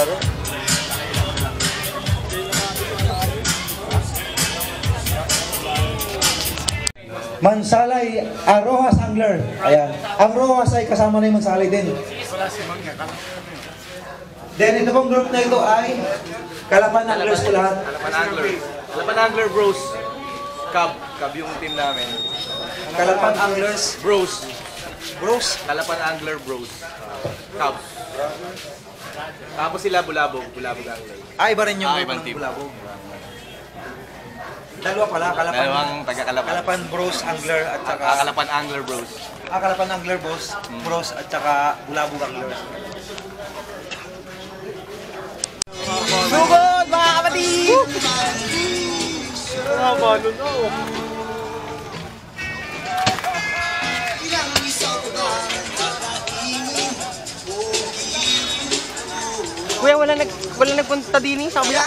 Laro. Mansalay, Rojas Angler. Ayan. Ang Rojas ay kasama na yung Mansalay din. Then ito pong group na ito ay Kalapan Anglers ko lahat. Kalapan Angler Bros. Cub yung team namin. Kalapan Anglers Bros. Bros. Kalapan Angler Bros. Cub. Tapos sila Bulabog Angler. Iba rin yung ibang team. Bulabog. Dalawa pala, Dalawang taga-Kalapan. Kalapan Bros Angler at saka Kalapan Angler Bros. Kalapan Angler Bros at saka Bulabog Angler. Sugod mga kapatid! Nakabalo na oh. Kuya, wala nagpunta din sa kabila.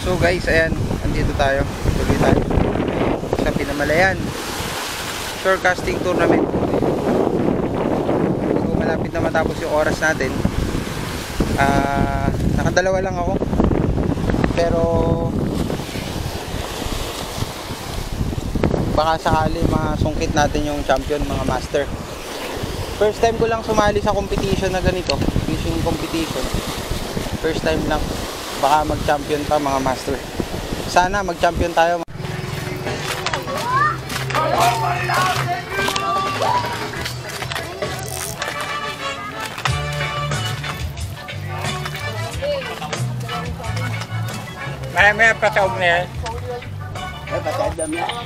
So guys, ayan, andito tayo. Tuloy tayo sa Pinamalayan Shore Casting Tournament. So malapit na matapos yung oras natin. Nakadalawa lang ako. Pero baka sakali masungkit natin yung champion, mga master. First time ko lang sumali sa competition na ganito, fishing competition. First time lang. Baka mag-champion pa, mga master. Sana mag-champion tayo. May patawag na yan.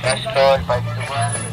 Rastol, 5-1.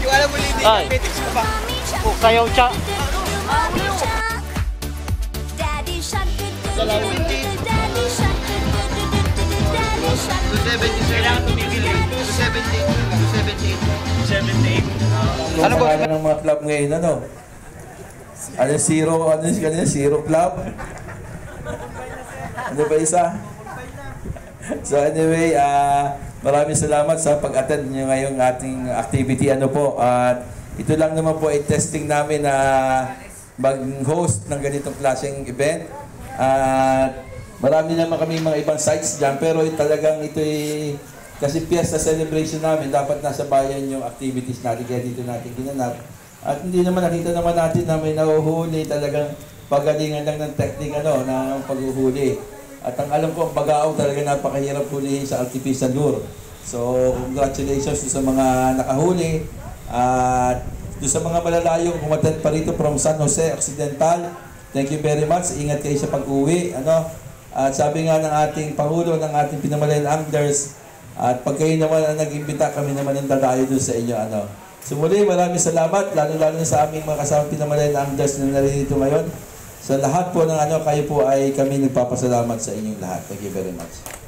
Yung alam mo leading, petics ko ba? Sayaw siya. Ano ba ng mga club ngayon, ano? Zero club? Ano ba isa? So anyway, maraming salamat sa pag-attend nyo ngayong ating activity. Ano po, at ito lang naman po ay testing namin na mag-host ng ganitong klaseng event. At marami naman kami mga ibang sites dyan, pero talagang ito ay kasi fiesta celebration namin, dapat nasa bayan yung activities natin, kaya dito natin ginanap. At hindi naman nakita naman natin na may nahuhuli, talagang pagalingan lang ng technique ng paghuhuli. At ang alam ko, ang bagao talaga napakahirap hulihin sa artificial lure. So, congratulations sa mga nakahuli. At sa mga malalayong kumaten pa rito from San Jose Occidental, thank you very much. Ingat kayo sa pag-uwi. At sabi nga ng ating Pangulo, ng ating Pinamalayan Anglers, at pag kayo naman ang nag-imbita, kami naman ang dadayo doon sa inyo. So muli, maraming salamat, lalo-lalo sa aming mga kasama Pinamalayan Anglers na naririto ngayon. Sa lahat po ng kayo po ay kami nagpapasalamat sa inyong lahat. Thank you very much.